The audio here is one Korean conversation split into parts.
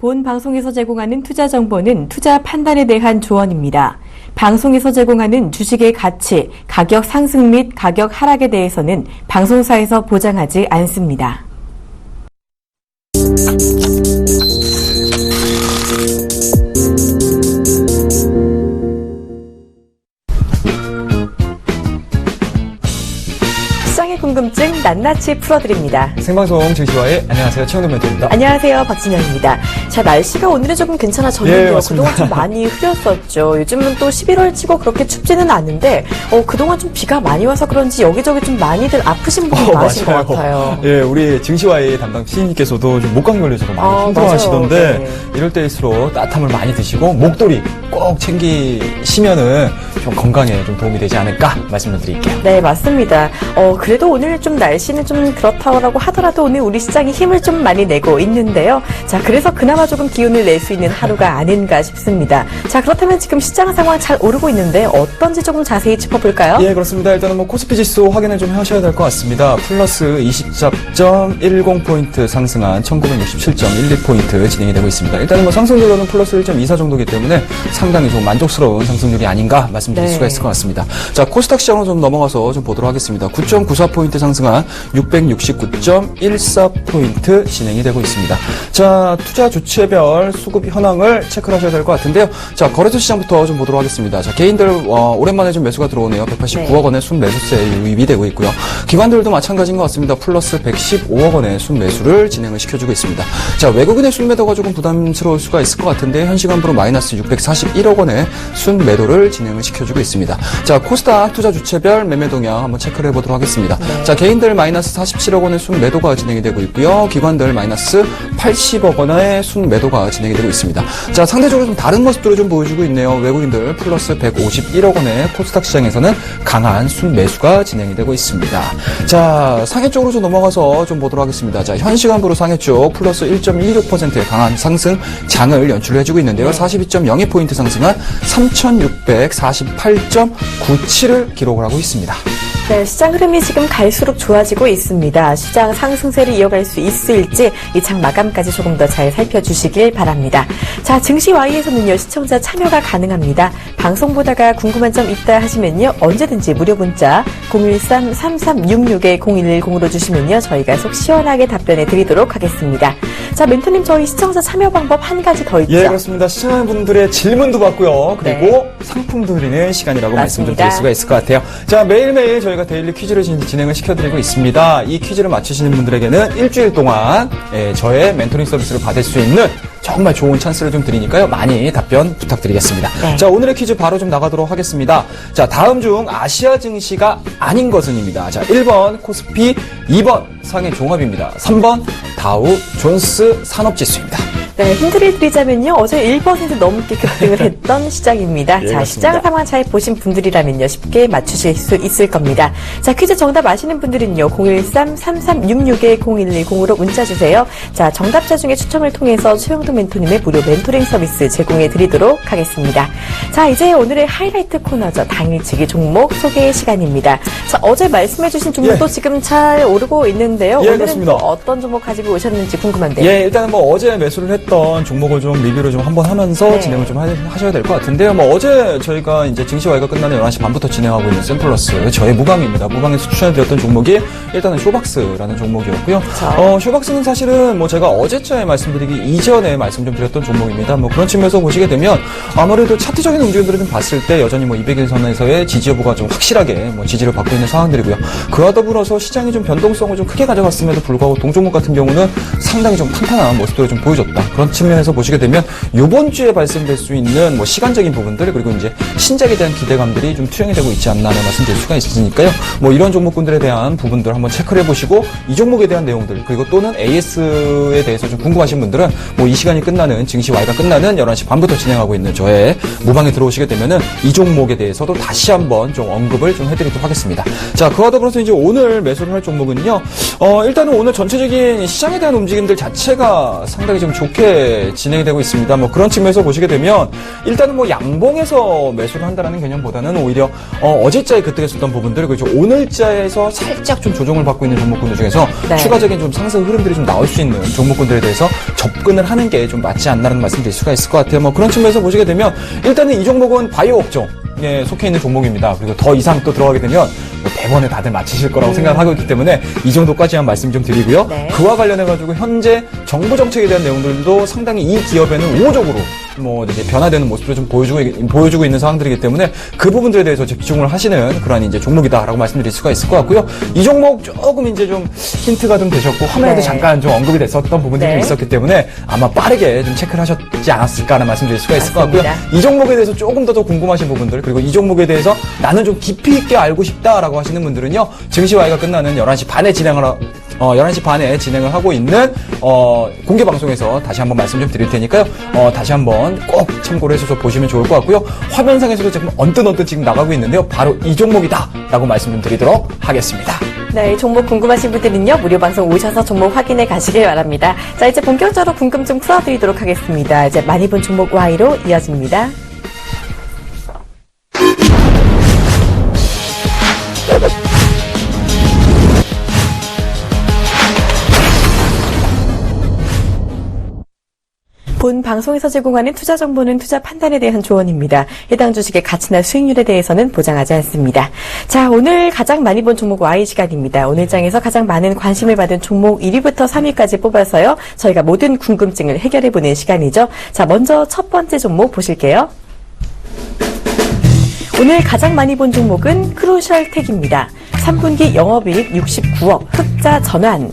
본 방송에서 제공하는 투자 정보는 투자 판단에 대한 조언입니다. 방송에서 제공하는 주식의 가치, 가격 상승 및 가격 하락에 대해서는 방송사에서 보장하지 않습니다. 시장의 궁금증 낱낱이 풀어드립니다. 생방송 증시와의 안녕하세요. 최영돈 멘토입니다. 안녕하세요. 박진영입니다. 자, 날씨가 오늘은 조금 괜찮아졌는데요. 예, 그동안 좀 많이 흐렸었죠. 요즘은 또 11월 치고 그렇게 춥지는 않은데 그동안 좀 비가 많이 와서 그런지 여기저기 좀 많이들 아프신 분이 많으신 것 같아요. 예, 우리 증시와의 담당 PD님께서도 좀 목감기 걸려서 많이 힘들어하시던데 맞아요. 네. 이럴 때일수록 따뜻함을 많이 드시고 목도리 꼭 챙기시면은 좀 건강에 좀 도움이 되지 않을까 말씀을 드릴게요. 네, 맞습니다. 그래도 오늘 좀 날씨는 좀 그렇다고 하더라도 오늘 우리 시장이 힘을 좀 많이 내고 있는데요. 자, 그래서 그나마 조금 기운을 낼 수 있는 하루가 아닌가 싶습니다. 자, 그렇다면 지금 시장 상황 잘 오르고 있는데 어떤지 조금 자세히 짚어볼까요? 예, 그렇습니다. 일단은 코스피 지수 확인을 좀 하셔야 될 것 같습니다. 플러스 24.10포인트 상승한 1967.12포인트 진행이 되고 있습니다. 일단은 상승률로는 플러스 1.24 정도이기 때문에 상당히 좀 만족스러운 상승률이 아닌가 말씀드릴 수가 있을 것 같습니다. 자, 코스닥 시장으로 좀 넘어가서 좀 보도록 하겠습니다. 9.94포인트 상승한 669.14포인트 진행이 되고 있습니다. 자, 투자 주체별 수급 현황을 체크를 하셔야 될 것 같은데요. 자, 거래소 시장부터 좀 보도록 하겠습니다. 자, 개인들 오랜만에 좀 매수가 들어오네요. 189억 원의 순매수세에 유입이 되고 있고요. 기관들도 마찬가지인 것 같습니다. 플러스 115억 원의 순매수를 진행을 시켜주고 있습니다. 자, 외국인의 순매도가 조금 부담스러울 수가 있을 것 같은데 현 시간부로 마이너스 641억 원의 순매도를 진행을 시켜주고 있습니다. 자, 코스닥 투자 주체별 매매 동향 한번 체크를 해보도록 하겠습니다. 자, 개인들 마이너스 47억 원의 순매도가 진행이 되고 있고요. 기관들 마이너스 80억 원의 순매도가 진행이 되고 있습니다. 자, 상대적으로 좀 다른 모습들을 좀 보여주고 있네요. 외국인들 플러스 151억 원의 코스닥 시장에서는 강한 순매수가 진행이 되고 있습니다. 자, 상해 쪽으로 좀 넘어가서 좀 보도록 하겠습니다. 자, 현 시간부로 상해 쪽 플러스 1.16%의 강한 상승 장을 연출해주고 있는데요. 42.02포인트 상승한 3,648.97을 기록을 하고 있습니다. 네, 시장 흐름이 지금 갈수록 좋아지고 있습니다. 시장 상승세를 이어갈 수 있을지 이 장 마감까지 조금 더 잘 살펴주시길 바랍니다. 자, 증시 Y에서는요, 시청자 참여가 가능합니다. 방송 보다가 궁금한 점 있다 하시면요, 언제든지 무료 문자 013-3366-0110으로 주시면요, 저희가 속 시원하게 답변해 드리도록 하겠습니다. 자, 멘토님, 저희 시청자 참여 방법 한 가지 더 있죠? 예, 그렇습니다. 시청자분들의 질문도 받고요. 그리고 상품도 드리는 시간이라고 말씀 좀 드릴 수가 있을 것 같아요. 자, 매일매일 저희가 데일리 퀴즈를 진행을 시켜드리고 있습니다. 이 퀴즈를 맞히시는 분들에게는 일주일 동안 저의 멘토링 서비스를 받을 수 있는 정말 좋은 찬스를 좀 드리니까요. 많이 답변 부탁드리겠습니다. 네. 자, 오늘의 퀴즈 바로 좀 나가도록 하겠습니다. 자, 다음 중 아시아 증시가 아닌 것은입니다. 자, 1번 코스피, 2번 상해 종합입니다. 3번 다우 존스 산업지수입니다. 네, 힌트를 드리자면요, 어제 1% 넘게 급등을 했던 시장입니다. 예, 자, 맞습니다. 시장 상황 잘 보신 분들이라면요, 쉽게 맞추실 수 있을 겁니다. 자, 퀴즈 정답 아시는 분들은요, 013-3366-0110으로 문자 주세요. 자, 정답자 중에 추첨을 통해서 최영도 멘토님의 무료 멘토링 서비스 제공해 드리도록 하겠습니다. 자, 이제 오늘의 하이라이트 코너죠. 당일치기 종목 소개 시간입니다. 자, 어제 말씀해 주신 종목도 지금 잘 오르고 있는데요. 예, 오늘은 그렇습니다. 또 어떤 종목 가지고 오셨는지 궁금한데요. 예, 일단은 어제 매수를 했던 종목을 좀 리뷰를 좀 한번 하면서 진행을 좀 하셔야 될 것 같은데요. 어제 저희가 이제 증시와이가 끝나는 11시 반부터 진행하고 있는 샘플러스, 저의 무방입니다. 무방에서 추천해드렸던 종목이 일단은 쇼박스라는 종목이었고요. 쇼박스는 사실은 제가 어제쯤에 말씀드리기 이전에 말씀 좀 드렸던 종목입니다. 그런 측면에서 보시게 되면 아무래도 차트적인 움직임들을 좀 봤을 때 여전히 200일선에서의 지지 여부가 좀 확실하게 지지를 받고 있는 상황들이고요. 그와 더불어서 시장이 좀 변동성을 좀 크게 가져갔음에도 불구하고 동종목 같은 경우는 상당히 좀 탄탄한 모습들을 좀 보여줬다. 그런 측면에서 보시게 되면 이번 주에 발생될 수 있는 시간적인 부분들, 그리고 이제 신작에 대한 기대감들이 좀 투영이 되고 있지 않나라는 말씀드릴 수가 있으니까요. 이런 종목군들에 대한 부분들 한번 체크를 해보시고 이 종목에 대한 내용들, 그리고 또는 AS에 대해서 좀 궁금하신 분들은 이 시간이 끝나는 증시 Y가 끝나는 11시 반부터 진행하고 있는 저의 무방에 들어오시게 되면은 이 종목에 대해서도 다시 한번 좀 언급을 좀 해드리도록 하겠습니다. 자, 그와 더불어서 이제 오늘 매수를 할 종목은요. 일단은 오늘 전체적인 시장에 대한 움직임들 자체가 상당히 좀 좋게 빠르게 진행이 되고 있습니다. 뭐 그런 측면에서 보시게 되면 일단은 뭐 양봉에서 매수를 한다라는 개념보다는 오히려 어제자에 그때했었던 부분들 그리고 오늘자에서 살짝 좀 조정을 받고 있는 종목군들 중에서 네. 추가적인 좀 상승 흐름들이 좀 나올 수 있는 종목군들에 대해서 접근을 하는 게 좀 맞지 않나라는 말씀드릴 수가 있을 것 같아요. 뭐 그런 측면에서 보시게 되면 일단은 이 종목은 바이오 업종에 속해 있는 종목입니다. 그리고 더 이상 또 들어가게 되면 뭐 대번에 다들 맞히실 거라고 생각하고 있기 때문에 이 정도까지만 말씀 좀 드리고요. 네. 그와 관련해가지고 현재 정부 정책에 대한 내용들도 상당히 이 기업에는 우호적으로 뭐 이제 변화되는 모습을 좀 보여주고 있는 상황들이기 때문에 그 부분들에 대해서 집중을 하시는 그런 이제 종목이다라고 말씀드릴 수가 있을 것 같고요. 이 종목 조금 이제 좀 힌트가 좀 되셨고 화면에도 네. 잠깐 좀 언급이 됐었던 부분들이 네. 좀 있었기 때문에 아마 빠르게 좀 체크를 하셨지 않았을까라는 말씀드릴 수가 있을 것 같고요. 맞습니다. 이 종목에 대해서 조금 더 궁금하신 부분들 그리고 이 종목에 대해서 나는 좀 깊이 있게 알고 싶다라고 하시는 분들은요. 증시와이가 끝나는 11시 반에 진행을 하고 있는 공개 방송에서 다시 한번 말씀 좀 드릴 테니까요. 다시 한번 꼭 참고를 해서 보시면 좋을 것 같고요. 화면상에서도 지금 언뜻 지금 나가고 있는데요. 바로 이 종목이다라고 말씀 좀 드리도록 하겠습니다. 네, 이 종목 궁금하신 분들은요, 무료 방송 오셔서 종목 확인해 가시길 바랍니다. 자, 이제 본격적으로 궁금증 풀어드리도록 하겠습니다. 이제 많이 본 종목 Y로 이어집니다. 본 방송에서 제공하는 투자 정보는 투자 판단에 대한 조언입니다. 해당 주식의 가치나 수익률에 대해서는 보장하지 않습니다. 자, 오늘 가장 많이 본 종목 Y 시간입니다. 오늘 장에서 가장 많은 관심을 받은 종목 1위부터 3위까지 뽑아서요. 저희가 모든 궁금증을 해결해보는 시간이죠. 자, 먼저 첫 번째 종목 보실게요. 오늘 가장 많이 본 종목은 크루셜텍입니다. 3분기 영업이익 69억, 흑자 전환.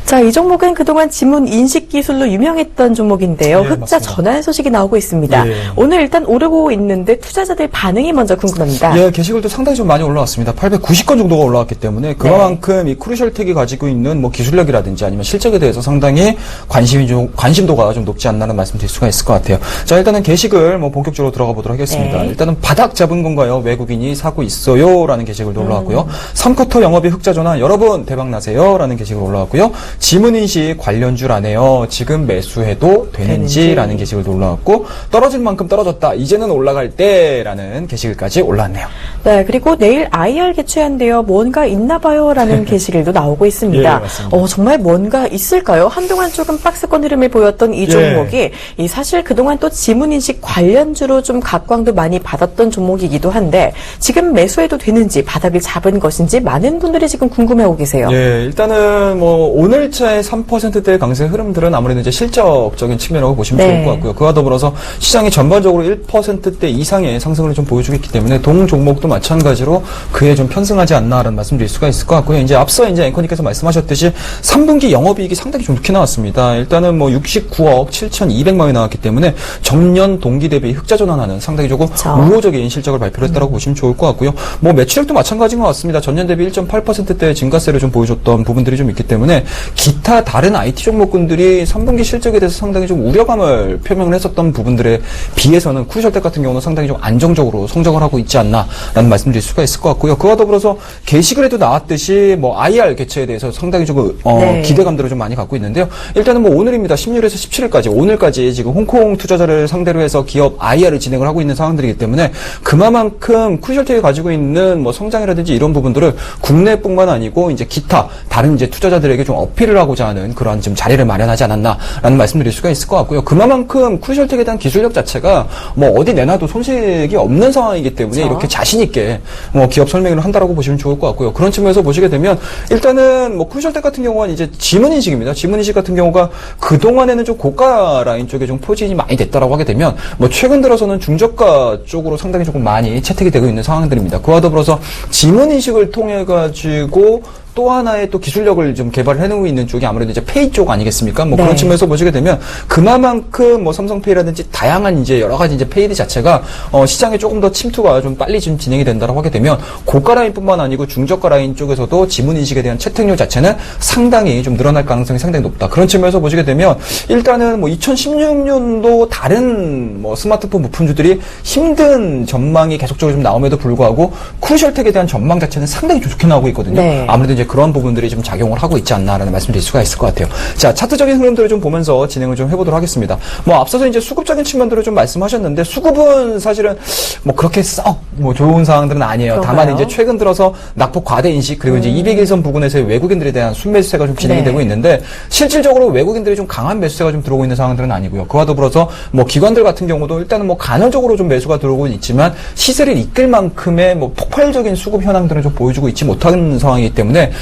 자, 이 종목은 그동안 지문 인식 기술로 유명했던 종목인데요. 예, 흑자 맞습니다. 전환 소식이 나오고 있습니다. 예. 오늘 일단 오르고 있는데 투자자들 반응이 먼저 궁금합니다. 예, 게시글도 상당히 좀 많이 올라왔습니다. 890건 정도가 올라왔기 때문에 그만큼 이 크루셜텍이 가지고 있는 뭐 기술력이라든지 아니면 실적에 대해서 상당히 관심도가 좀 높지 않나는 말씀드릴 수가 있을 것 같아요. 자, 일단은 게시글 뭐 본격적으로 들어가 보도록 하겠습니다. 네. 일단은 바닥 잡은 건가요? 외국인이 사고 있어요라는 게시글도 올라왔고요. 3쿼터 영업이 흑자 전환 여러분 대박 나세요라는 게시글 올라왔고요. 지문인식 관련주라네요. 지금 매수해도 되는지라는 게시글도 올라왔고 떨어질 만큼 떨어졌다. 이제는 올라갈 때라는 게시글까지 올라왔네요. 네, 그리고 내일 IR 개최한대요. 뭔가 있나 봐요라는 게시글도 나오고 있습니다. 예, 맞습니다. 정말 뭔가 있을까요? 한동안 조금 박스권 흐름을 보였던 이 종목이 이 사실 그동안 또 지문인식 관련주로 좀 각광도 많이 받았던 종목이기도 한데 지금 매수해도 되는지 바닥을 잡은 것인지 많은 분들이 지금 궁금해하고 계세요. 예, 일단은 뭐 오늘자의 3%대의 강세 흐름들은 아무래도 이제 실적적인 측면으로 보시면 네. 좋을 것 같고요. 그와 더불어서 시장이 전반적으로 1%대 이상의 상승을 좀 보여주고 있기 때문에 동 종목도 마찬가지로 그에 좀 편승하지 않나라는 말씀드릴 수가 있을 것 같고요. 이제 앞서 이제 앵커님께서 말씀하셨듯이 3분기 영업이익이 상당히 좀 좋게 나왔습니다. 일단은 뭐 69억 7,200만 원이 나왔기 때문에 전년 동기 대비 흑자 전환하는 상당히 조금 그렇죠. 우호적인 실적을 발표를 했다고 보시면 좋을 것 같고요. 뭐 매출액도 마찬가지인 것 같습니다. 전년 대비 1.8%대 증가세를 좀 보여줬던 부분들이 좀 있기 때문에 기타 다른 IT 종목군들이 3분기 실적에 대해서 상당히 좀 우려감을 표명을 했었던 부분들에 비해서는 크루셜텍 같은 경우는 상당히 좀 안정적으로 성적을 하고 있지 않나라는 말씀드릴 수가 있을 것 같고요. 그와 더불어서 게시글에도 나왔듯이 뭐 IR 개최에 대해서 상당히 조금 네. 기대감들을 좀 많이 갖고 있는데요. 일단은 뭐 오늘입니다. 16일에서 17일까지 오늘까지 지금 홍콩 투자자를 상대로 해서 기업 IR을 진행을 하고 있는 상황들이기 때문에 그만큼 크루셜텍이 가지고 있는 뭐 성장이라든지 이런 부분들을 국내뿐만 아니고 이제 기타 다른 이제 투자자들에게 좀 어필을 하고자 하는 그런 좀 자리를 마련하지 않았나라는 말씀드릴 수가 있을 것 같고요. 그만큼 크루셜텍에 대한 기술력 자체가 뭐 어디 내놔도 손색이 없는 상황이기 때문에 그렇죠. 이렇게 자신 있게 뭐 기업 설명을 한다라고 보시면 좋을 것 같고요. 그런 측면에서 보시게 되면 일단은 뭐 크루셜텍 같은 경우는 이제 지문인식입니다. 지문인식 같은 경우가 그 동안에는 좀 고가 라인 쪽에 좀 포진이 많이 됐다라고 하게 되면 뭐 최근 들어서는 중저가 쪽으로 상당히 조금 많이 채택이 되고 있는 상황들입니다. 그와 더불어서 지문인식을 통해 가지고 또 하나의 또 기술력을 좀 개발을 해놓고 있는 쪽이 아무래도 이제 페이 쪽 아니겠습니까? 뭐 네. 그런 측면에서 보시게 되면 그만큼 뭐 삼성페이라든지 다양한 이제 여러 가지 이제 페이드 자체가 시장에 조금 더 침투가 좀 빨리 좀 진행이 된다라고 하게 되면 고가 라인뿐만 아니고 중저가 라인 쪽에서도 지문 인식에 대한 채택률 자체는 상당히 좀 늘어날 가능성이 상당히 높다. 그런 측면에서 보시게 되면 일단은 뭐 2016년도 다른 뭐 스마트폰 부품주들이 힘든 전망이 계속적으로 좀 나옴에도 불구하고 크루셜텍에 대한 전망 자체는 상당히 좀 좋게 나오고 있거든요. 네. 아무래도 이제 이제 그런 부분들이 좀 작용을 하고 있지 않나라는 말씀드릴 수가 있을 것 같아요. 자, 차트적인 흐름들을 좀 보면서 진행을 좀 해보도록 하겠습니다. 뭐 앞서서 이제 수급적인 측면들을 좀 말씀하셨는데 수급은 사실은 뭐 그렇게 썩 뭐 좋은 상황들은 아니에요. 그런가요? 다만 이제 최근 들어서 낙폭 과대 인식 그리고 이제 200일선 부근에서의 외국인들에 대한 순매수세가 좀 진행이 네. 되고 있는데 실질적으로 외국인들이 좀 강한 매수세가 좀 들어오고 있는 상황들은 아니고요. 그와 더불어서 뭐 기관들 같은 경우도 일단은 뭐 간헐적으로 좀 매수가 들어오고 있지만 시세를 이끌 만큼의 뭐 폭발적인 수급 현황들을 좀 보여주고 있지 못한 상황이기 때문에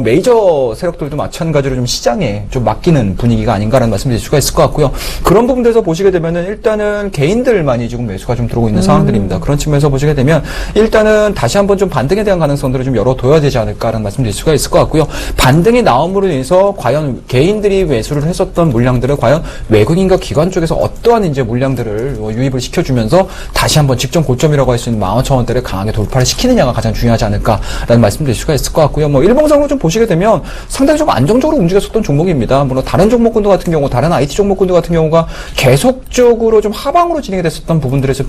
메이저 세력들도 마찬가지로 좀 시장에 좀 맡기는 분위기가 아닌가라는 말씀드릴 수가 있을 것 같고요. 그런 부분들에서 보시게 되면은 일단은 개인들만이 지금 매수가 좀 들어오고 있는 상황들입니다. 그런 측면에서 보시게 되면 일단은 다시 한번 좀 반등에 대한 가능성들을 좀 열어둬야 되지 않을까라는 말씀드릴 수가 있을 것 같고요. 반등이 나옴으로 인해서 과연 개인들이 매수를 했었던 물량들을 과연 외국인과 기관 쪽에서 어떠한 이제 물량들을 유입을 시켜주면서 다시 한번 직전 고점이라고 할 수 있는 15,000원대를 강하게 돌파를 시키느냐가 가장 중요하지 않을까라는 말씀드릴 수가 있을 것 같고요. 뭐 일봉상으로 좀 보시게 되면 상당히 좀 안정적으로 움직였었던 종목입니다. 물론 다른 종목군들 같은 경우, 다른 IT 종목군들 같은 경우가 계속적으로 좀 하방으로 진행이 됐었던 부분들에서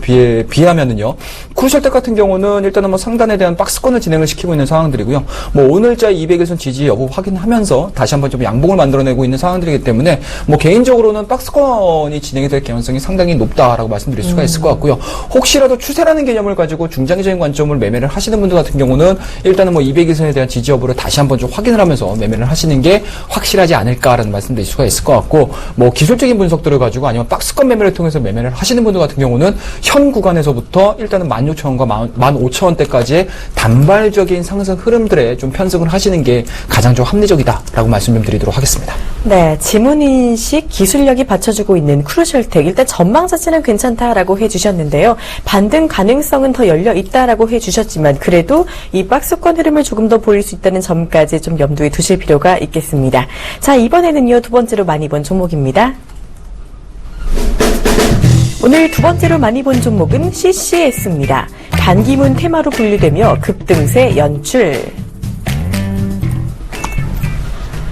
비하면은요. 크루셜텍 같은 경우는 일단은 뭐 상단에 대한 박스권을 진행을 시키고 있는 상황들이고요. 뭐 오늘자 200일선 지지 여부 확인하면서 다시 한번 좀 양봉을 만들어내고 있는 상황들이기 때문에 뭐 개인적으로는 박스권이 진행이 될 가능성이 상당히 높다라고 말씀드릴 수가 있을 것 같고요. 혹시라도 추세라는 개념을 가지고 중장기적인 관점을 매매를 하시는 분들 같은 경우는 일단은 뭐 200일선에 대한 지지 여부를 다시 한번 좀 확인을 하면서 매매를 하시는 게 확실하지 않을까라는 말씀드릴 수가 있을 것 같고 뭐 기술적인 분석들을 가지고 아니면 박스권 매매를 통해서 매매를 하시는 분들 같은 경우는 현 구간에서부터 일단은 16,000원과 15,000원대까지의 단발적인 상승 흐름들에 좀 편승을 하시는 게 가장 좀 합리적이다라고 말씀 좀 드리도록 하겠습니다. 네, 지문인식 기술력이 받쳐주고 있는 크루셜텍 일단 전망 자체는 괜찮다라고 해주셨는데요. 반등 가능성은 더 열려 있다라고 해주셨지만 그래도 이 박스권 흐름을 조금 더 보일 수 있다는 점까지 좀 염두에 두실 필요가 있겠습니다. 자, 이번에는요 두 번째로 많이 본 종목입니다. 오늘 두 번째로 많이 본 종목은 CCS입니다. 반기문 테마로 분류되며 급등세 연출.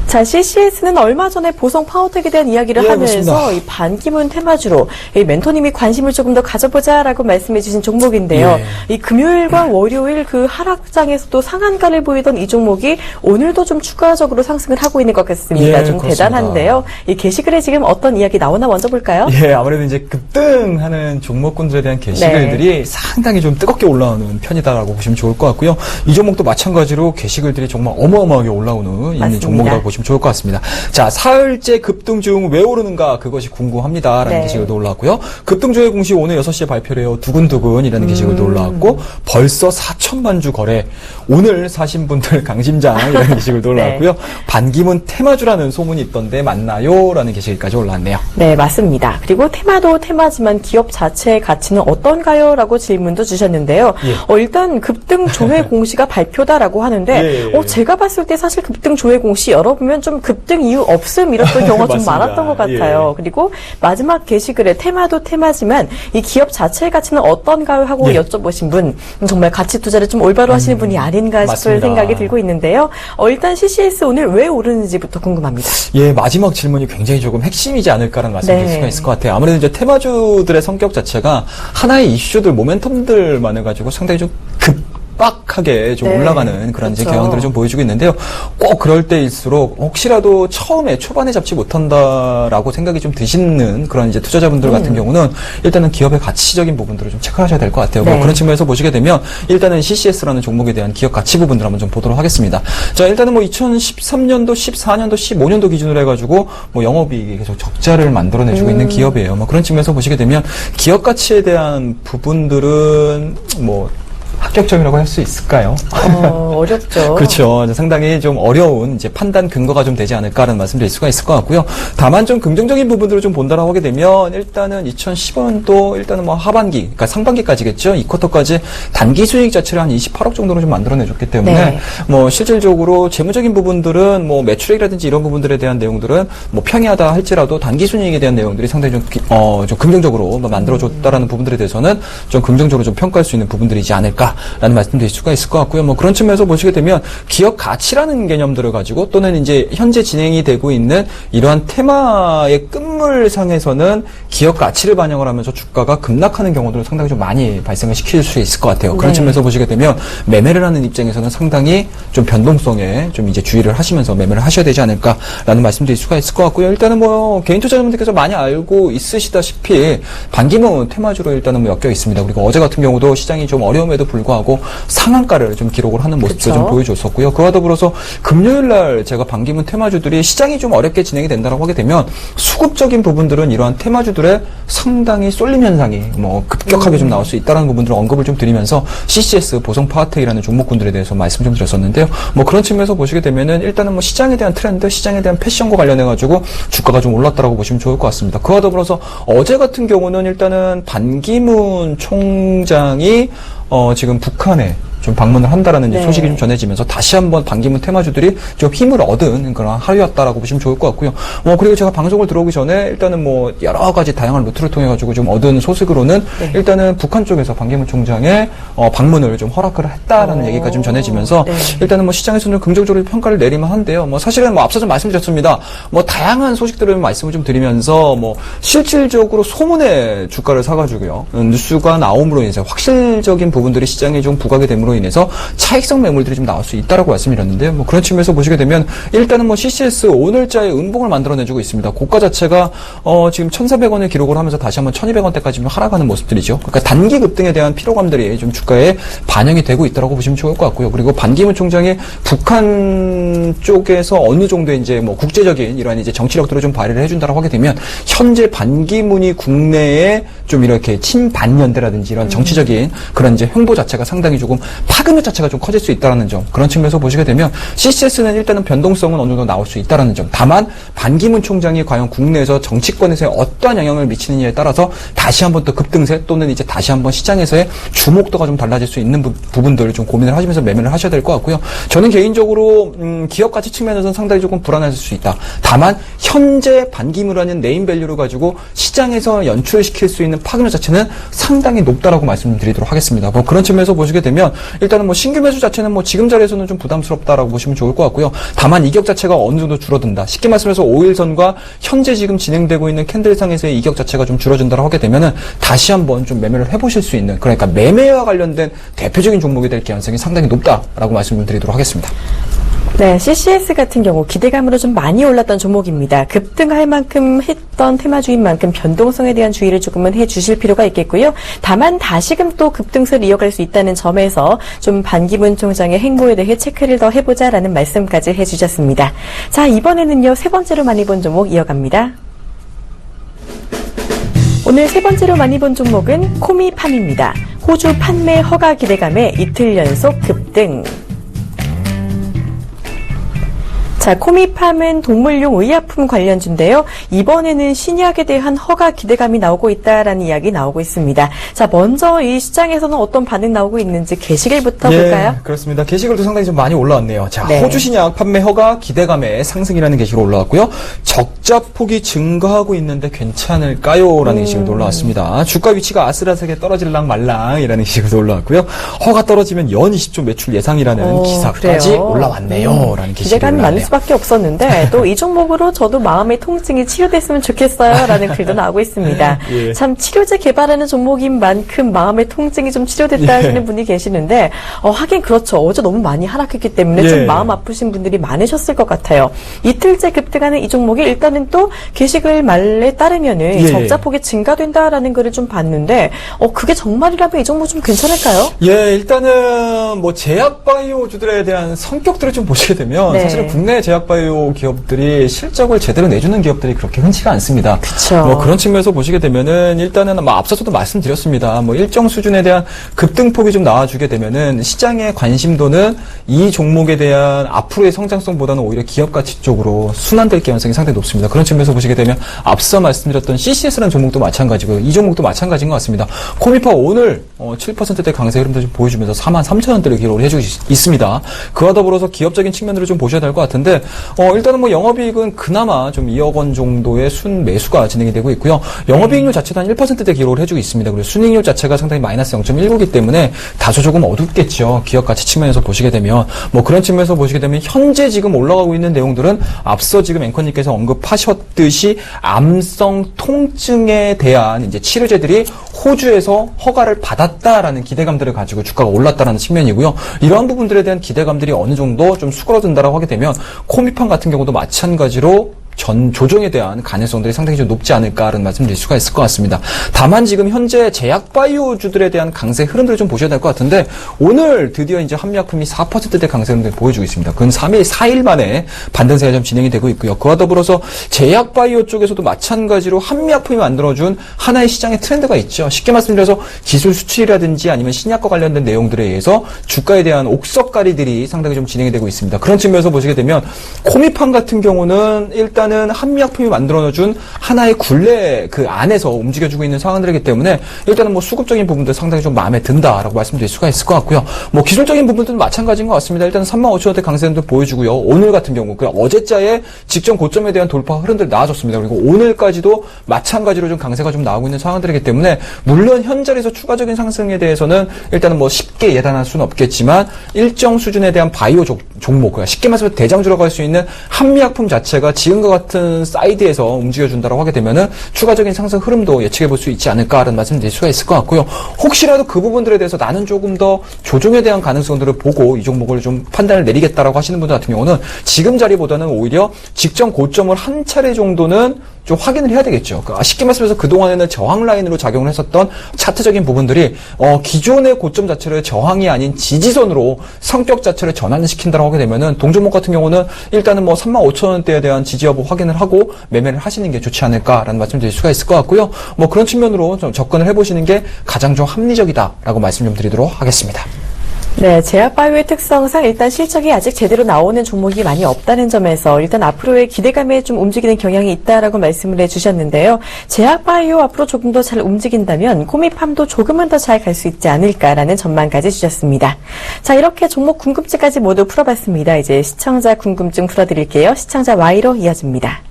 자, CCS는 얼마 전에 보성 파워텍에 대한 이야기를 하면서 그렇습니다. 이 반기문 테마주로 이 멘토님이 관심을 조금 더 가져보자라고 말씀해 주신 종목인데요. 이 금요일과 월요일 그 하락장에서도 상한가를 보이던 이 종목이 오늘도 좀 추가적으로 상승을 하고 있는 것 같습니다. 좀 그렇습니다. 대단한데요. 이 게시글에 지금 어떤 이야기 나오나 먼저 볼까요? 예, 아무래도 이제 급등하는 종목군들에 대한 게시글들이 상당히 좀 뜨겁게 올라오는 편이다라고 보시면 좋을 것 같고요. 이 종목도 마찬가지로 게시글들이 정말 어마어마하게 올라오는 있는 맞습니다. 종목이라고 보시면 좋을 것 같습니다. 자, 사흘째 급등 중 왜 오르는가 그것이 궁금합니다라는 네. 게시글도 올라왔고요. 급등 조회 공시 오늘 6시에 발표를 해요. 두근두근이라는 게시글도 올라왔고 벌써 4천만 주 거래. 오늘 사신 분들 강심장이라는 게시글도 올라왔고요. 반기문 테마주라는 소문이 있던데 맞나요? 라는 게시글까지 올라왔네요. 네, 맞습니다. 그리고 테마도 테마지만 기업 자체의 가치는 어떤가요? 라고 질문도 주셨는데요. 일단 급등 조회 공시가 발표다라고 하는데 제가 봤을 때 사실 급등 조회 공시 열어보면 좀 급등 이유 없음 이랬던 경우가 좀 맞습니다. 많았던 것 같아요. 그리고 마지막 게시글에 테마도 테마지만 이 기업 자체의 가치는 어떤가요? 하고 여쭤보신 분 정말 가치 투자를 좀 올바로 하시는 분이 아닌가 싶은 맞습니다. 생각이 들고 있는데요. 일단 CCS 오늘 왜 오르는지부터 궁금합니다. 예, 마지막 질문이 굉장히 조금 핵심이지 않을까라는 말씀을 드릴 네. 수가 있을 것 같아요. 아무래도 이제 테마주들의 성격 자체가 하나의 이슈들, 모멘텀들만을 가지고 상당히 좀 급박하게 좀 네, 올라가는 그런 이제 그렇죠. 경향들을 좀 보여주고 있는데요. 꼭 그럴 때일수록 혹시라도 초반에 잡지 못한다라고 생각이 좀 드시는 그런 이제 투자자분들 같은 경우는 일단은 기업의 가치적인 부분들을 좀 체크하셔야 될 것 같아요. 네. 뭐 그런 측면에서 보시게 되면 일단은 CCS라는 종목에 대한 기업 가치 부분들 한번 좀 보도록 하겠습니다. 자, 일단은 뭐 2013년도, 14년도, 15년도 기준으로 해가지고 뭐 영업이익이 계속 적자를 만들어내주고 있는 기업이에요. 뭐 그런 측면에서 보시게 되면 기업 가치에 대한 부분들은 뭐 합격점이라고 할 수 있을까요? 어렵죠. 그렇죠. 상당히 좀 어려운 이제 판단 근거가 좀 되지 않을까라는 말씀드릴 수가 있을 것 같고요. 다만 좀 긍정적인 부분들을 좀 본다라고 하게 되면 일단은 2015년도 일단은 뭐 하반기, 그러니까 상반기까지겠죠. 이 쿼터까지 단기 수익 자체를 한 28억 정도로 좀 만들어내줬기 때문에 네. 뭐 실질적으로 재무적인 부분들은 뭐 매출액이라든지 이런 부분들에 대한 내용들은 뭐 평이하다 할지라도 단기 순이익에 대한 내용들이 상당히 좀 긍정적으로 만들어줬다라는 부분들에 대해서는 좀 긍정적으로 좀 평가할 수 있는 부분들이지 않을까. 않을까라는 말씀드릴 수가 있을 것 같고요. 뭐 그런 측면에서 보시게 되면 기업 가치라는 개념들을 가지고 또는 이제 현재 진행이 되고 있는 이러한 테마의 끝물상에서는 기업 가치를 반영을 하면서 주가가 급락하는 경우들을 상당히 좀 많이 발생을 시킬 수 있을 것 같아요. 그런 측면에서 보시게 되면 매매를 하는 입장에서는 상당히 좀 변동성에 좀 이제 주의를 하시면서 매매를 하셔야 되지 않을까라는 말씀드릴 수가 있을 것 같고요. 일단은 뭐 개인 투자자분들께서 많이 알고 있으시다시피 반기문 테마주로 일단은 뭐 엮여 있습니다. 그리고 어제 같은 경우도 시장이 좀 어려움에도 불구하고 상한가를 좀 기록을 하는 모습도 좀 보여줬었고요. 그와 더불어서 금요일 날 제가 반기문 테마주들이 시장이 좀 어렵게 진행이 된다고 하게 되면 수급적인 부분들은 이러한 테마주들의 상당히 쏠림 현상이 뭐 급격하게 좀 나올 수 있다는 부분들을 언급을 좀 드리면서 CCS 보성 파워텍이라는 종목군들에 대해서 말씀 좀 드렸었는데요. 뭐 그런 측면에서 보시게 되면은 일단은 뭐 시장에 대한 트렌드, 시장에 대한 패션과 관련해 가지고 주가가 좀 올랐다라고 보시면 좋을 것 같습니다. 그와 더불어서 어제 같은 경우는 일단은 반기문 총장이 지금 북한에 좀 방문을 한다라는 이제 소식이 좀 전해지면서 다시 한번 반기문 테마주들이 좀 힘을 얻은 그런 하루였다라고 보시면 좋을 것 같고요. 그리고 제가 방송을 들어오기 전에 일단은 뭐 여러 가지 다양한 루트를 통해 가지고 좀 얻은 소식으로는 일단은 북한 쪽에서 반기문 총장의 방문을 좀 허락을 했다라는 얘기가 좀 전해지면서 일단은 뭐 시장에서는 좀 긍정적으로 평가를 내리만 한데요. 뭐 사실은 뭐 앞서 좀 말씀드렸습니다. 뭐 다양한 소식들을 말씀을 좀 드리면서 뭐 실질적으로 소문의 주가를 사가지고요. 뉴스가 나옴으로 인해서 확실적인 부분들이 시장에 좀 부각이 됨으로 인해서 차익성 매물들이 좀 나올 수 있다라고 말씀드렸는데요. 뭐 그런 측면에서 보시게 되면 일단은 뭐 CCS 오늘자의 음봉을 만들어내주고 있습니다. 고가 자체가 지금 1,400원을 기록을 하면서 다시 한번 1,200원대까지 하락하는 모습들이죠. 그러니까 단기 급등에 대한 피로감들이 좀 주가에 반영이 되고 있다라고 보시면 좋을 것 같고요. 그리고 반기문 총장이 북한 쪽에서 어느 정도 이제 뭐 국제적인 이러한 이제 정치력들을 좀 발휘를 해준다라고 하게 되면 현재 반기문이 국내에 좀 이렇게 친반연대라든지 이런 정치적인 그런 이제 횡보 자체가 상당히 조금 파급력 자체가 좀 커질 수 있다는 점, 그런 측면에서 보시게 되면 CCS는 일단은 변동성은 어느 정도 나올 수 있다는 점. 다만 반기문 총장이 과연 국내에서 정치권에서의 어떠한 영향을 미치느냐에 따라서 다시 한번 또 급등세 또는 이제 다시 한번 시장에서의 주목도가 좀 달라질 수 있는 부분들을 좀 고민을 하시면서 매매를 하셔야 될 것 같고요. 저는 개인적으로 기업 가치 측면에서는 상당히 조금 불안할 수 있다. 다만 현재 반기문이라는 네임밸류를 가지고 시장에서 연출시킬 수 있는 파급력 자체는 상당히 높다라고 말씀드리도록 하겠습니다. 뭐 그런 측면에서 보시게 되면 일단은 뭐 신규 매수 자체는 뭐 지금 자리에서는 좀 부담스럽다라고 보시면 좋을 것 같고요. 다만 이격 자체가 어느 정도 줄어든다. 쉽게 말씀해서 5일선과 현재 지금 진행되고 있는 캔들상에서의 이격 자체가 좀 줄어든다라고 하게 되면은 다시 한번 좀 매매를 해보실 수 있는, 그러니까 매매와 관련된 대표적인 종목이 될 가능성이 상당히 높다라고 말씀을 드리도록 하겠습니다. 네, CCS 같은 경우 기대감으로 좀 많이 올랐던 종목입니다. 급등할 만큼 했던 테마주인 만큼 변동성에 대한 주의를 조금은 해주실 필요가 있겠고요. 다만 다시금 또 급등세를 이어갈 수 있다는 점에서 좀 반기문 총장의 행보에 대해 체크를 더 해보자라는 말씀까지 해주셨습니다. 자, 이번에는요, 세 번째로 많이 본 종목 이어갑니다. 오늘 세 번째로 많이 본 종목은 코미팜입니다. 호주 판매 허가 기대감에 이틀 연속 급등. 자, 코미팜은 동물용 의약품 관련주인데요. 이번에는 신약에 대한 허가 기대감이 나오고 있다라는 이야기 나오고 있습니다. 자, 먼저 이 시장에서는 어떤 반응 나오고 있는지 게시글부터 볼까요? 그렇습니다. 게시글도 상당히 좀 많이 올라왔네요. 자, 호주 신약 판매 허가 기대감에 상승이라는 게시글 올라왔고요. 적자폭이 증가하고 있는데 괜찮을까요? 라는 게시글도 올라왔습니다. 주가 위치가 아슬아슬하게 떨어질랑 말랑이라는 게시글도 올라왔고요. 허가 떨어지면 연 20조 매출 예상이라는 기사까지 올라왔네요. 라는 게시글이 올라왔네요. 밖에 없었는데 또 이 종목으로 저도 마음의 통증이 치료됐으면 좋겠어요 라는 글도 나오고 있습니다. 참 치료제 개발하는 종목인 만큼 마음의 통증이 좀 치료됐다 하시는 분이 계시는데 하긴 그렇죠. 어제 너무 많이 하락했기 때문에 좀 마음 아프신 분들이 많으셨을 것 같아요. 이틀째 급등하는 이 종목이 일단은 또 게시글 말에 따르면은 적자폭이 증가된다라는 글을 좀 봤는데 그게 정말이라면 이 종목 좀 괜찮을까요? 일단은 뭐 제약바이오주들에 대한 성격들을 좀 보시게 되면 사실은 국내 제약바이오 기업들이 실적을 제대로 내주는 기업들이 그렇게 흔치가 않습니다. 그쵸. 뭐 그런 측면에서 보시게 되면은 일단은 뭐 앞서서도 말씀드렸습니다. 뭐 일정 수준에 대한 급등폭이 좀 나와주게 되면은 시장의 관심도는 이 종목에 대한 앞으로의 성장성보다는 오히려 기업 가치 쪽으로 순환될 가능성이 상당히 높습니다. 그런 측면에서 보시게 되면 앞서 말씀드렸던 CCS라는 종목도 마찬가지고 이 종목도 마찬가지인 것 같습니다. 코미파 오늘 7%대 강세 흐름도 좀 보여주면서 43,000원대를 기록을 해주고 있습니다. 그와 더불어서 기업적인 측면으로 좀 보셔야 될 것 같은데 있는데, 일단은 뭐 영업이익은 그나마 좀 2억 원 정도의 순 매수가 진행이 되고 있고요. 영업이익률 자체도 한 1%대 기록을 해주고 있습니다. 그리고 순이익률 자체가 상당히 마이너스 0.19이기 때문에 다소 조금 어둡겠죠. 기업 가치 측면에서 보시게 되면. 뭐 그런 측면에서 보시게 되면 현재 지금 올라가고 있는 내용들은 앞서 지금 앵커님께서 언급하셨듯이 암성 통증에 대한 이제 치료제들이 호주에서 허가를 받았다라는 기대감들을 가지고 주가가 올랐다라는 측면이고요. 이러한 부분들에 대한 기대감들이 어느 정도 좀 수그러든다라고 하게 되면 코미팜 같은 경우도 마찬가지로 전 조정에 대한 가능성들이 상당히 좀 높지 않을까라는 말씀드릴 수가 있을 것 같습니다. 다만 지금 현재 제약 바이오주들에 대한 강세 흐름들을 좀 보셔야 될 것 같은데 오늘 드디어 이제 한미약품이 4%대 강세 흐름들을 보여주고 있습니다. 근 4일 만에 반등세가 좀 진행이 되고 있고요. 그와 더불어서 제약 바이오 쪽에서도 마찬가지로 한미약품이 만들어준 하나의 시장의 트렌드가 있죠. 쉽게 말씀드려서 기술 수출이라든지 아니면 신약과 관련된 내용들에 의해서 주가에 대한 옥석가리들이 상당히 좀 진행이 되고 있습니다. 그런 측면에서 보시게 되면 코미팜 같은 경우는 일단은 한미약품이 만들어준 하나의 굴레 그 안에서 움직여주고 있는 상황들이기 때문에 일단은 뭐 수급적인 부분도 상당히 좀 마음에 든다라고 말씀드릴 수가 있을 것 같고요. 뭐 기술적인 부분들도 마찬가지인 것 같습니다. 일단 35,000원대 강세도 보여주고요. 오늘 같은 경우 그 어제자의 직전 고점에 대한 돌파 흐름들 나아졌습니다. 그리고 오늘까지도 마찬가지로 좀 강세가 좀 나오고 있는 상황들이기 때문에 물론 현자리에서 추가적인 상승에 대해서는 일단은 뭐 쉽게 예단할 수는 없겠지만 일정 수준에 대한 바이오 종목, 그러니까 쉽게 말해서 대장주라고 할 수 있는 한미약품 자체가 지금과 같은 사이드에서 움직여준다고 하게 되면은 추가적인 상승 흐름도 예측해 볼 수 있지 않을까라는 말씀을 드릴 수가 있을 것 같고요. 혹시라도 그 부분들에 대해서 나는 조금 더 조정에 대한 가능성들을 보고 이 종목을 좀 판단을 내리겠다라고 하시는 분들 같은 경우는 지금 자리보다는 오히려 직전 고점을 한 차례 정도는 좀 확인을 해야 되겠죠. 쉽게 말씀해서 그동안에는 저항 라인으로 작용을 했었던 차트적인 부분들이 기존의 고점 자체를 저항이 아닌 지지선으로 성격 자체를 전환을 시킨다고 하게 되면은 동종목 같은 경우는 일단은 뭐 35,000원대에 대한 지지 여부 확인을 하고 매매를 하시는 게 좋지 않을까라는 말씀 드릴 수가 있을 것 같고요. 뭐 그런 측면으로 좀 접근을 해보시는 게 가장 좀 합리적이다라고 말씀 좀 드리도록 하겠습니다. 네, 제약바이오의 특성상 일단 실적이 아직 제대로 나오는 종목이 많이 없다는 점에서 일단 앞으로의 기대감에 좀 움직이는 경향이 있다라고 말씀을 해주셨는데요. 제약바이오 앞으로 조금 더 잘 움직인다면 코미팜도 조금은 더 잘 갈 수 있지 않을까라는 전망까지 주셨습니다. 자, 이렇게 종목 궁금증까지 모두 풀어봤습니다. 이제 시청자 궁금증 풀어드릴게요. 시청자 Y로 이어집니다.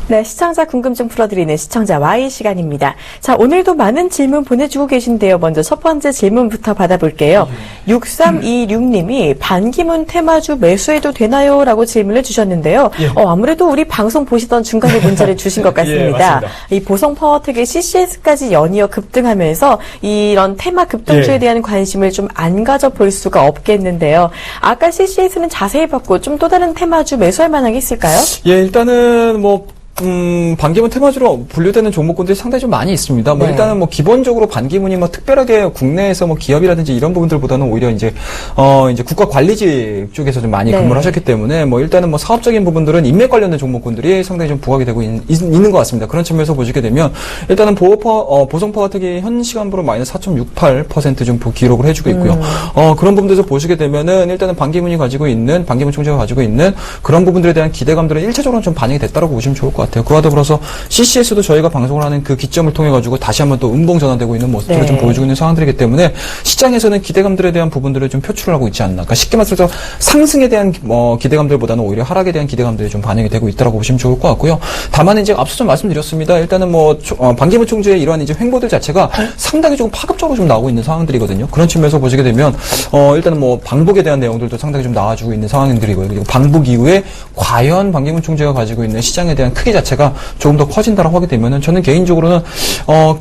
네, 시청자 궁금증 풀어드리는 시청자 Y 시간입니다. 자, 오늘도 많은 질문 보내주고 계신데요. 먼저 첫 번째 질문부터 받아볼게요. 6326님이 반기문 테마주 매수해도 되나요? 라고 질문을 주셨는데요. 예. 아무래도 우리 방송 보시던 중간에 문자를 주신 것 같습니다. 예, 이 보성 파워텍의 CCS까지 연이어 급등하면서 이런 테마 급등주에 예. 대한 관심을 좀 안 가져볼 수가 없겠는데요. 아까 CCS는 자세히 봤고 좀 또 다른 테마주 매수할 만한 게 있을까요? 예, 일단은 뭐 반기문 테마주로 분류되는 종목군들이 상당히 좀 많이 있습니다. 뭐 네. 일단은 뭐 기본적으로 반기문이 뭐 특별하게 국내에서 뭐 기업이라든지 이런 부분들보다는 오히려 이제 국가 관리직 쪽에서 좀 많이 네. 근무를 하셨기 때문에 뭐 일단은 뭐 사업적인 부분들은 인맥 관련된 종목군들이 상당히 좀 부각이 되고 있는 것 같습니다. 그런 측면에서 보시게 되면 일단은 보성 파워텍이 현 시간부로 마이너스 4.68% 좀 기록을 해주고 있고요. 그런 부분들에서 보시게 되면은 일단은 반기문 총재가 가지고 있는 그런 부분들에 대한 기대감들은 일차적으로 좀 반영이 됐다라고 보시면 좋을 것 같아요. 그와 더불어서 CCS도 저희가 방송을 하는 그 기점을 통해 가지고 다시 한번 또 음봉 전환되고 있는 모습들을 네. 좀 보여주고 있는 상황들이기 때문에 시장에서는 기대감들에 대한 부분들을 좀 표출을 하고 있지 않나. 그러니까 쉽게 말해서 상승에 대한 기대감들보다는 오히려 하락에 대한 기대감들이 좀 반영이 되고 있다라고 보시면 좋을 것 같고요. 다만 이제 앞서 좀 말씀드렸습니다. 일단은 반기문 총재의 이러한 이제 횡보들 자체가 상당히 조금 파급적으로 좀 나오고 있는 상황들이거든요. 그런 측면에서 보시게 되면 일단은 방북에 대한 내용들도 상당히 좀 나와주고 있는 상황들이고요. 그리고 방북 이후에 과연 반기문 총재가 가지고 있는 시장에 대한 크기 자체가 조금 더 커진다라고 하게 되면은 저는 개인적으로는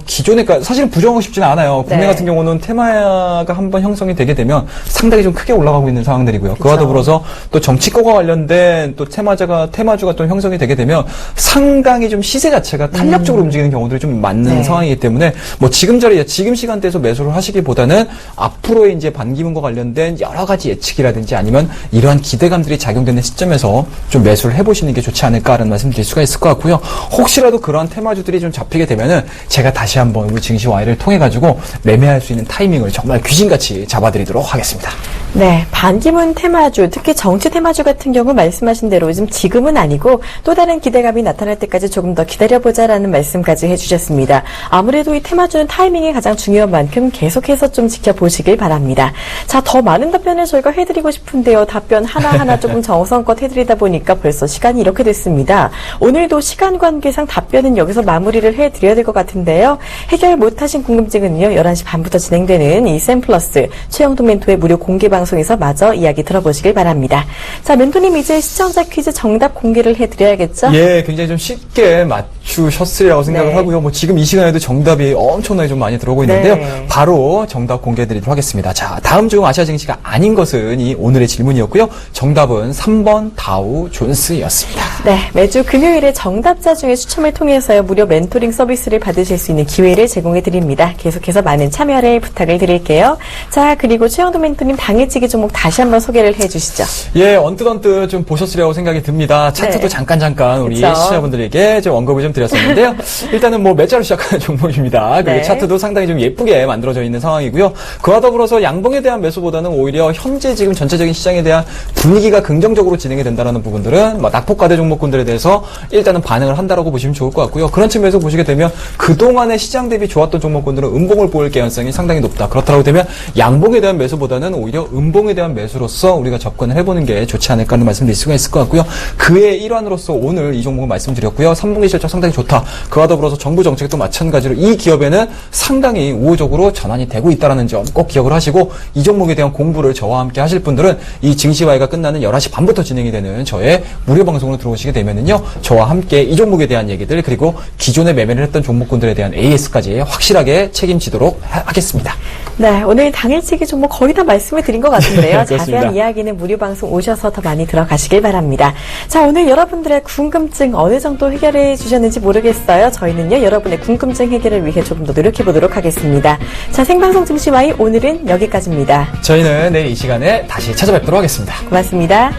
기존에 그러니까 사실은 부정하고 싶지는 않아요. 국내 네. 같은 경우는 테마가 한번 형성이 되게 되면 상당히 좀 크게 올라가고 있는 상황들이고요. 그와 더불어서 또 정치권과 관련된 또 테마주가 또 형성이 되게 되면 상당히 좀 시세 자체가 탄력적으로 움직이는 경우들이 좀 많는 네. 상황이기 때문에 지금 시간대에서 매수를 하시기보다는 앞으로의 이제 반기문과 관련된 여러 가지 예측이라든지 아니면 이러한 기대감들이 작용되는 시점에서 좀 매수를 해보시는 게 좋지 않을까라는 말씀 드릴 수가 있을 있을 것 같고요. 혹시라도 그런 테마주들이 좀 잡히게 되면은 제가 다시 한번 우리 증시 Y를 통해 가지고 매매할 수 있는 타이밍을 정말 귀신같이 잡아드리도록 하겠습니다. 네, 반기문 테마주, 특히 정치 테마주 같은 경우 말씀하신 대로 지금은 아니고 또 다른 기대감이 나타날 때까지 조금 더 기다려보자라는 말씀까지 해주셨습니다. 아무래도 이 테마주는 타이밍이 가장 중요한 만큼 계속해서 좀 지켜보시길 바랍니다. 자, 더 많은 답변을 저희가 해드리고 싶은데요. 답변 하나하나 조금 정성껏 해드리다 보니까 벌써 시간이 이렇게 됐습니다. 오늘도 시간 관계상 답변은 여기서 마무리를 해드려야 될 것 같은데요. 해결 못하신 궁금증은요, 11시 반부터 진행되는 이 샘플러스 최영동 멘토의 무료 공개 방송에서 마저 이야기 들어보시길 바랍니다. 자, 멘토님 이제 시청자 퀴즈 정답 공개를 해드려야겠죠? 예, 굉장히 좀 쉽게 맞추셨으리라고 생각을 네. 하고요. 뭐 지금 이 시간에도 정답이 엄청나게 좀 많이 들어오고 있는데요. 네. 바로 정답 공개해드리도록 하겠습니다. 자, 다음 중 아시아 증시가 아닌 것은 이 오늘의 질문이었고요. 정답은 3번 다우 존스였습니다. 네, 매주 금요일에 정답자 중에 추첨을 통해서요, 무료 멘토링 서비스를 받으실 수 있는 기회를 제공해 드립니다. 계속해서 많은 참여를 부탁을 드릴게요. 자, 그리고 최영도 멘토님 당일치기 종목 다시 한번 소개를 해 주시죠. 예, 언뜻 좀 보셨으리라고 생각이 듭니다. 차트도 네. 잠깐 우리 그쵸. 시청자분들에게 좀 언급을 좀 드렸었는데요. 일단은 뭐 매자로 시작하는 종목입니다. 그리고 네. 차트도 상당히 좀 예쁘게 만들어져 있는 상황이고요. 그와 더불어서 양봉에 대한 매수보다는 오히려 현재 지금 전체적인 시장에 대한 분위기가 긍정적으로 진행이 된다는 부분들은 낙폭과대 종목군들에 대해서 일단은 반응을 한다라고 보시면 좋을 것 같고요. 그런 측면에서 보시게 되면 그동안의 시장 대비 좋았던 종목군들은 음봉을 보일 개연성이 상당히 높다. 그렇다고 되면 양봉에 대한 매수보다는 오히려 음봉에 대한 매수로서 우리가 접근을 해보는 게 좋지 않을까 하는 말씀드릴 수가 있을 것 같고요. 그의 일환으로서 오늘 이 종목을 말씀드렸고요. 3분기 실적 상당히 좋다. 그와 더불어서 정부 정책도 마찬가지로 이 기업에는 상당히 우호적으로 전환이 되고 있다는 점 꼭 기억을 하시고 이 종목에 대한 공부를 저와 함께 하실 분들은 이 증시와이가 끝나는 11시 반부터 진행이 되는 저의 무료 방송으로 들어오시게 되면은요. 저와 함께 이 종목에 대한 얘기들 그리고 기존에 매매를 했던 종목군들에 대한 AS까지 확실하게 책임지도록 하겠습니다. 네, 오늘 당일치기 종목 거의 다 말씀을 드린 것 같은데요. 그렇습니다. 자세한 이야기는 무료 방송 오셔서 더 많이 들어가시길 바랍니다. 자, 오늘 여러분들의 궁금증 어느 정도 해결해 주셨는지 모르겠어요. 저희는요, 여러분의 궁금증 해결을 위해 조금 더 노력해 보도록 하겠습니다. 자, 생방송 증시와이 오늘은 여기까지입니다. 저희는 내일 이 시간에 다시 찾아뵙도록 하겠습니다. 고맙습니다.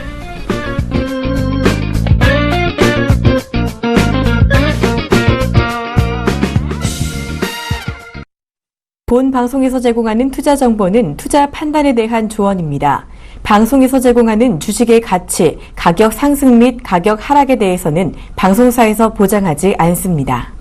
본 방송에서 제공하는 투자 정보는 투자 판단에 대한 조언입니다. 방송에서 제공하는 주식의 가치, 가격 상승 및 가격 하락에 대해서는 방송사에서 보장하지 않습니다.